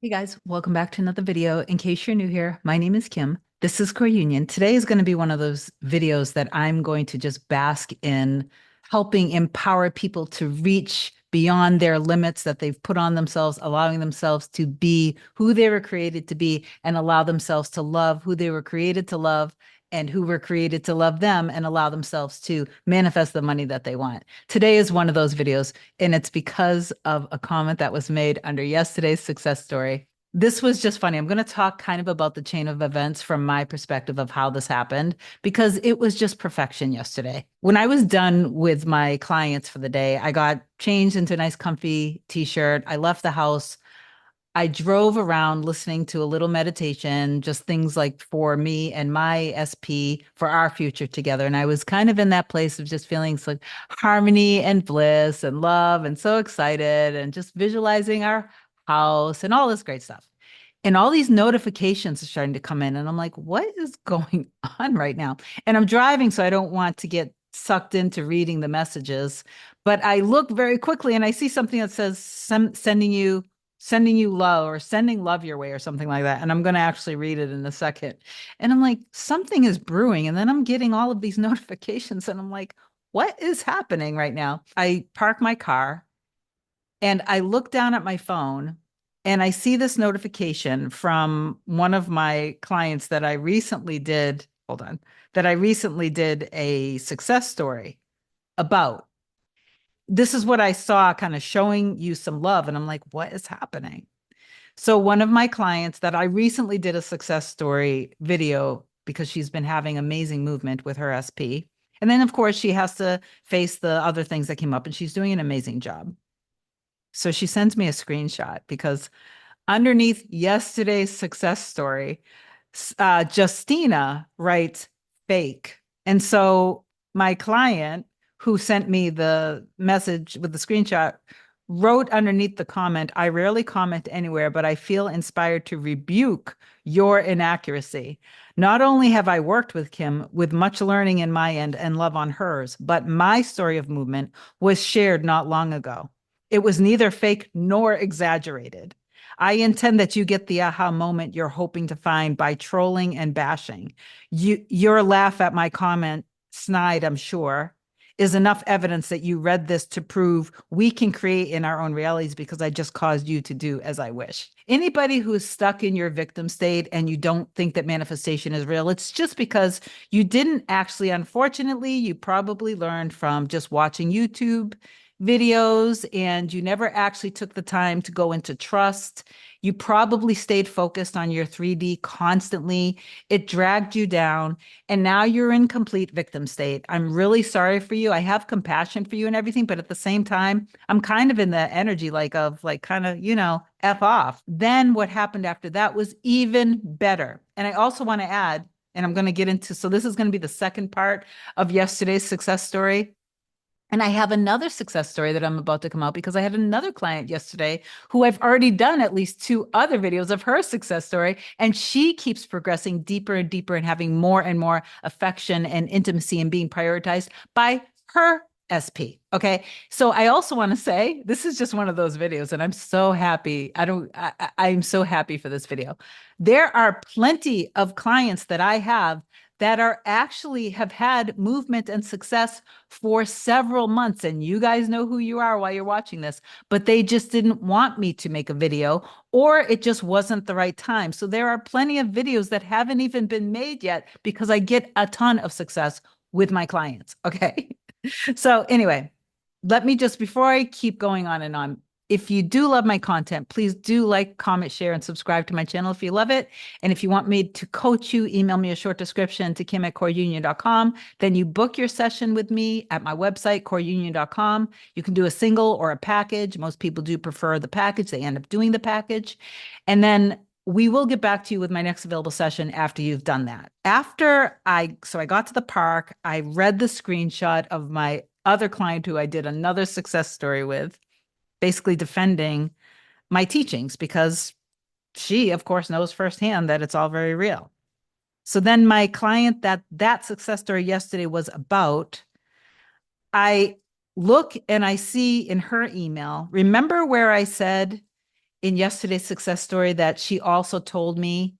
Hey guys, welcome back to another video. In case you're new here, my name is Kim. This is Core Union. Today is going to be one of those videos that I'm going to just bask in helping empower people to reach beyond their limits that they've put on themselves, allowing themselves to be who they were created to be and allow themselves to love who they were created to love and who were created to love them and allow themselves to manifest the money that they want. Today is one of those videos, and it's because of a comment that was made under yesterday's success story. This was just funny. I'm going to talk kind of about the chain of events from my perspective of how this happened because it was just perfection yesterday. When I was done with my clients for the day, I got changed into a nice comfy t-shirt. I left the house. I drove around listening to a little meditation, just things like for me and my SP for our future together. And I was kind of in that place of just feeling like harmony and bliss and love and so excited and just visualizing our house and all this great stuff. And all these notifications are starting to come in. And I'm like, what is going on right now? And I'm driving, so I don't want to get sucked into reading the messages. But I look very quickly and I see something that says sending you love or sending love your way or something like that. And I'm going to actually read it in a second. And I'm like, something is brewing. And then I'm getting all of these notifications and I'm like, what is happening right now? I park my car and I look down at my phone and I see this notification from one of my clients that I recently did, hold on, that I recently did a success story about. This is what I saw kind of showing you some love. And I'm like, what is happening? So one of my clients that I recently did a success story video because she's been having amazing movement with her SP. And then of course she has to face the other things that came up and she's doing an amazing job. So she sends me a screenshot because underneath yesterday's success story, Justina writes fake. And so my client who sent me the message with the screenshot wrote underneath the comment, I rarely comment anywhere, but I feel inspired to rebuke your inaccuracy. Not only have I worked with Kim with much learning in my end and love on hers, but my story of movement was shared not long ago. It was neither fake nor exaggerated. I intend that you get the aha moment you're hoping to find by trolling and bashing. Your laugh at my comment, snide, I'm sure, is enough evidence that you read this to prove we can create in our own realities because I just caused you to do as I wish. Anybody who is stuck in your victim state and you don't think that manifestation is real, it's just because you didn't actually, unfortunately, you probably learned from just watching YouTube videos and you never actually took the time to go into trust. You probably stayed focused on your 3D constantly. It dragged you down and now you're in complete victim state. I'm really sorry for you. I have compassion for you and everything, but at the same time, I'm kind of in the energy of kind of, F off. Then what happened after that was even better. And I also want to add, and I'm going to get into, so this is going to be the second part of yesterday's success story. And I have another success story that I'm about to come out because I had another client yesterday who I've already done at least two other videos of her success story. And she keeps progressing deeper and deeper and having more and more affection and intimacy and being prioritized by her SP. Okay. So I also want to say this is just one of those videos, and I'm so happy. I'm so happy for this video. There are plenty of clients that I have that are actually have had movement and success for several months. And you guys know who you are while you're watching this, but they just didn't want me to make a video or it just wasn't the right time. So there are plenty of videos that haven't even been made yet because I get a ton of success with my clients. Okay. So anyway, let me just, before I keep going on and on, if you do love my content, please do like, comment, share, and subscribe to my channel if you love it. And if you want me to coach you, email me a short description to kim@coreunion.com. Then you book your session with me at my website, coreunion.com. You can do a single or a package. Most people do prefer the package. They end up doing the package. And then we will get back to you with my next available session after you've done that. So I got to the park, I read the screenshot of my other client who I did another success story with, basically defending my teachings because she, of course, knows firsthand that it's all very real. So then my client that success story yesterday was about, I look and I see in her email, remember where I said in yesterday's success story that she also told me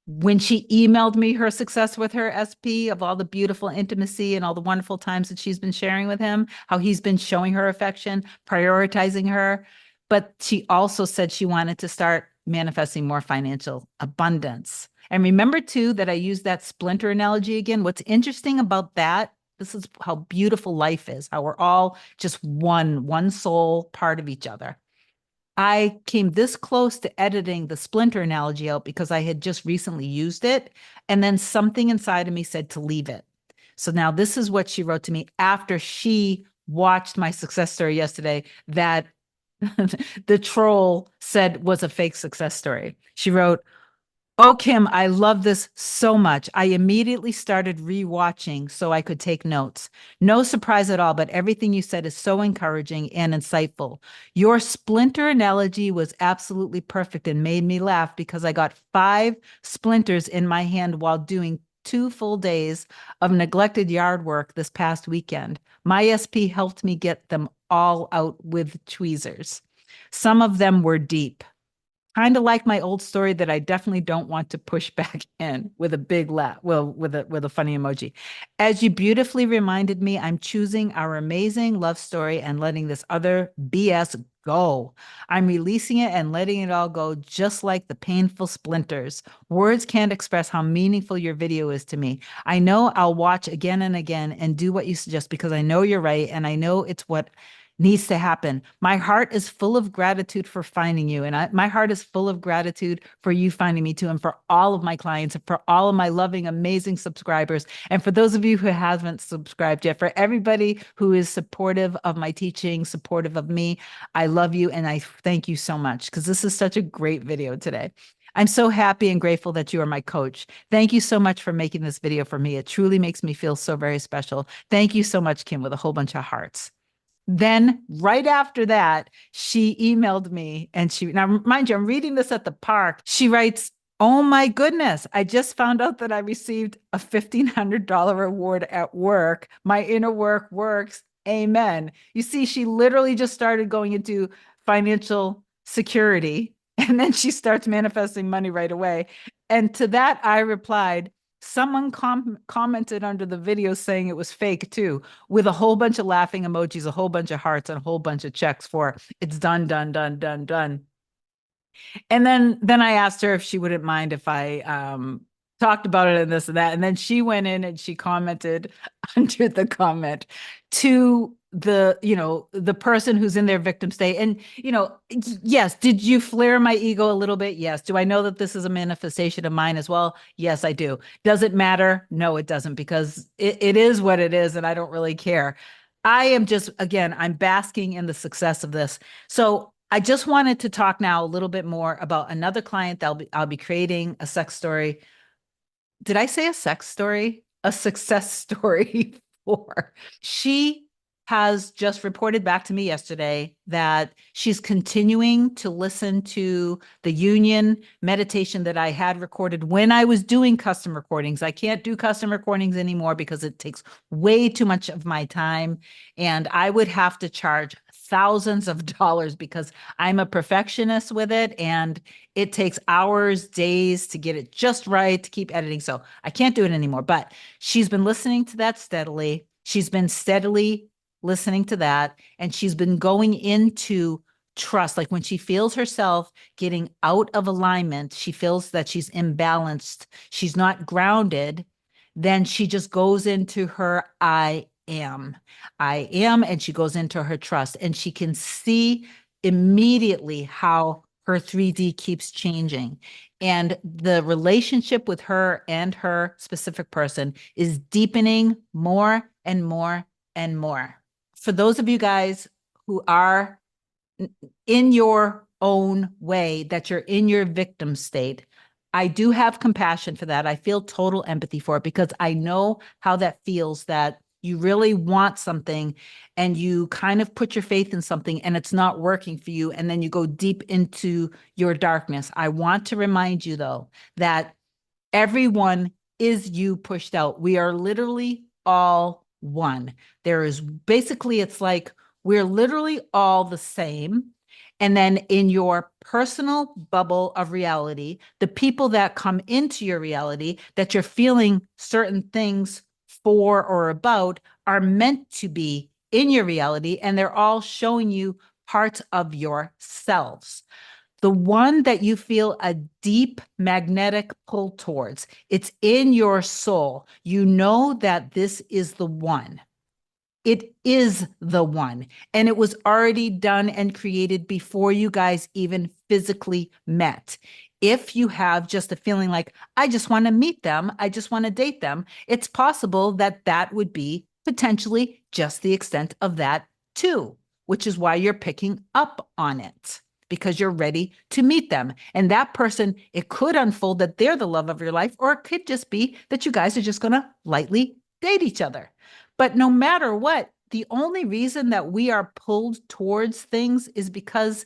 when she emailed me her success with her SP of all the beautiful intimacy and all the wonderful times that she's been sharing with him, how he's been showing her affection, prioritizing her. But she also said she wanted to start manifesting more financial abundance. And remember, too, that I used that splinter analogy again. What's interesting about that, this is how beautiful life is, how we're all just one soul part of each other. I came this close to editing the splinter analogy out because I had just recently used it. And then something inside of me said to leave it. So now this is what she wrote to me after she watched my success story yesterday that the troll said was a fake success story. She wrote, "Oh, Kim, I love this so much. I immediately started rewatching so I could take notes. No surprise at all, but everything you said is so encouraging and insightful. Your splinter analogy was absolutely perfect and made me laugh because I got 5 splinters in my hand while doing 2 full days of neglected yard work this past weekend. My SP helped me get them all out with tweezers. Some of them were deep. Kind of like my old story that I definitely don't want to push back in with a big laugh, well, with a funny emoji. As you beautifully reminded me, I'm choosing our amazing love story and letting this other BS go. I'm releasing it and letting it all go, just like the painful splinters. Words can't express how meaningful your video is to me. I know I'll watch again and again and do what you suggest because I know you're right and I know it's what needs to happen. My heart is full of gratitude for finding you. And my heart is full of gratitude for you finding me too. And for all of my clients and for all of my loving, amazing subscribers. And for those of you who haven't subscribed yet, for everybody who is supportive of my teaching, supportive of me, I love you. And I thank you so much because this is such a great video today. I'm so happy and grateful that you are my coach. Thank you so much for making this video for me. It truly makes me feel so very special. Thank you so much, Kim, with a whole bunch of hearts. Then, right after that, she emailed me and now mind you, I'm reading this at the park. She writes, "Oh my goodness, I just found out that I received a $1,500 reward at work. My inner work works. Amen." You see, she literally just started going into financial security and then she starts manifesting money right away. And to that, I replied, someone commented under the video saying it was fake too, with a whole bunch of laughing emojis, a whole bunch of hearts, and a whole bunch of checks for it's done, done, done, done, done. And then I asked her if she wouldn't mind if I talked about it and this and that. And then she went in and she commented under the comment to the person who's in their victim state. And yes, did you flare my ego a little bit? Yes. Do I know that this is a manifestation of mine as well? Yes, I do. Does it matter? No, it doesn't, because it is what it is and I don't really care. I am just, again, I'm basking in the success of this. So I just wanted to talk now a little bit more about another client that I'll be creating a sex story. Did I say a sex story? A success story for. She has just reported back to me yesterday that she's continuing to listen to the union meditation that I had recorded when I was doing custom recordings. I can't do custom recordings anymore because it takes way too much of my time. And I would have to charge thousands of dollars because I'm a perfectionist with it. And it takes hours, days to get it just right, to keep editing. So I can't do it anymore. But she's been listening to that steadily. She's been steadily listening to that. And she's been going into trust. Like when she feels herself getting out of alignment, she feels that she's imbalanced, she's not grounded, then she just goes into her I am. I am. And she goes into her trust. And she can see immediately how her 3D keeps changing. And the relationship with her and her specific person is deepening more and more and more. For those of you guys who are in your own way, that you're in your victim state, I do have compassion for that. I feel total empathy for it because I know how that feels, that you really want something and you kind of put your faith in something and it's not working for you. And then you go deep into your darkness. I want to remind you, though, that everyone is you pushed out. We are literally all one. There is basically, it's like we're literally all the same. And then in your personal bubble of reality, the people that come into your reality that you're feeling certain things for or about are meant to be in your reality, and they're all showing you parts of yourselves. The one that you feel a deep magnetic pull towards, it's in your soul. You know that this is the one. It is the one. And it was already done and created before you guys even physically met. If you have just a feeling like, I just want to meet them, I just want to date them, it's possible that that would be potentially just the extent of that too, which is why you're picking up on it because you're ready to meet them. And that person, it could unfold that they're the love of your life, or it could just be that you guys are just going to lightly date each other. But no matter what, the only reason that we are pulled towards things is because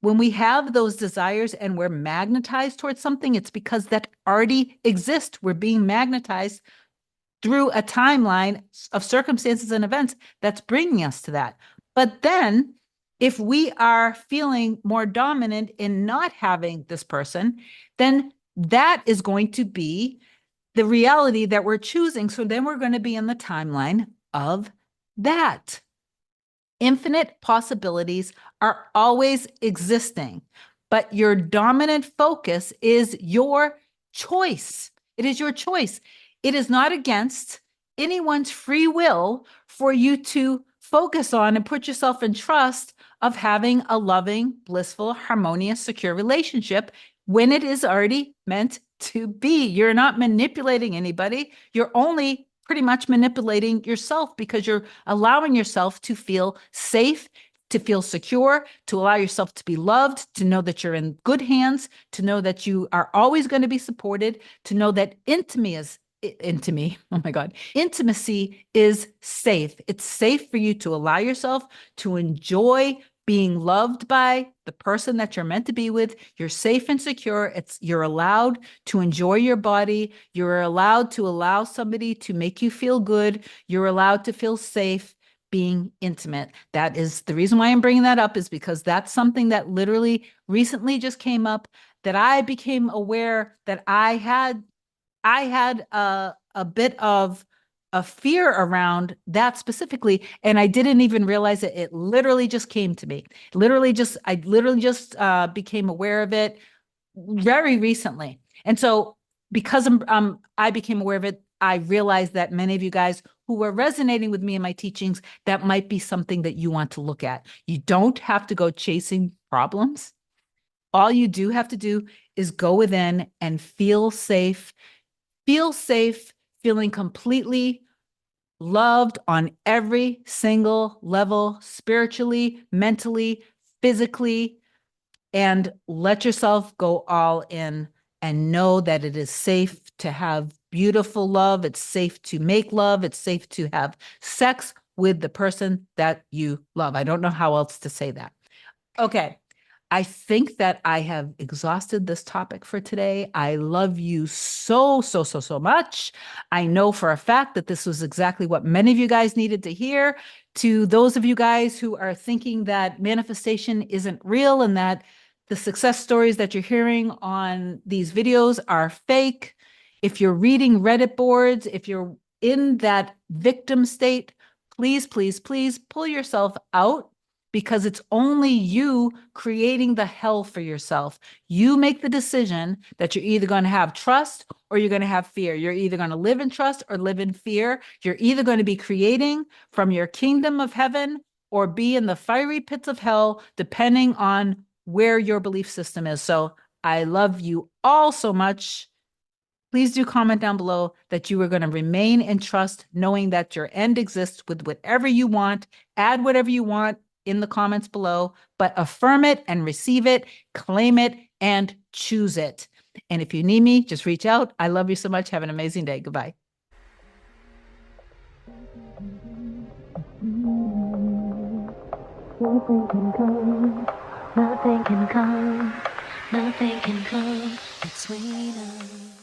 when we have those desires and we're magnetized towards something, it's because that already exists. We're being magnetized through a timeline of circumstances and events that's bringing us to that. But then, if we are feeling more dominant in not having this person, then that is going to be the reality that we're choosing. So then we're going to be in the timeline of that. Infinite possibilities are always existing, but your dominant focus is your choice. It is your choice. It is not against anyone's free will for you to focus on and put yourself in trust of having a loving, blissful, harmonious, secure relationship when it is already meant to be. You're not manipulating anybody. You're only pretty much manipulating yourself because you're allowing yourself to feel safe, to feel secure, to allow yourself to be loved, to know that you're in good hands, to know that you are always going to be supported, to know that intimacy is safe. It's safe for you to allow yourself to enjoy being loved by the person that you're meant to be with. You're safe and secure. You're allowed to enjoy your body. You're allowed to allow somebody to make you feel good. You're allowed to feel safe being intimate. That is the reason why I'm bringing that up, is because that's something that literally recently just came up, that I became aware that I had a bit of a fear around that specifically, and I didn't even realize it. It literally just came to me. I literally just became aware of it very recently. And so because I became aware of it, I realized that many of you guys who were resonating with me in my teachings, that might be something that you want to look at. You don't have to go chasing problems. All you do have to do is go within and feel safe, feeling completely loved on every single level, spiritually, mentally, physically, and let yourself go all in and know that it is safe to have beautiful love. It's safe to make love. It's safe to have sex with the person that you love. I don't know how else to say that. Okay. I think that I have exhausted this topic for today. I love you so, so, so, so much. I know for a fact that this was exactly what many of you guys needed to hear. To those of you guys who are thinking that manifestation isn't real and that the success stories that you're hearing on these videos are fake, if you're reading Reddit boards, if you're in that victim state, please, please, please pull yourself out, because it's only you creating the hell for yourself. You make the decision that you're either going to have trust or you're going to have fear. You're either going to live in trust or live in fear. You're either going to be creating from your kingdom of heaven or be in the fiery pits of hell, depending on where your belief system is. So I love you all so much. Please do comment down below that you are going to remain in trust, knowing that your end exists with whatever you want. Add whatever you want in the comments below, but affirm it and receive it, claim it, and choose it. And if you need me, just reach out. I love you so much. Have an amazing day. Goodbye. Nothing can come, nothing can come, nothing can come between us.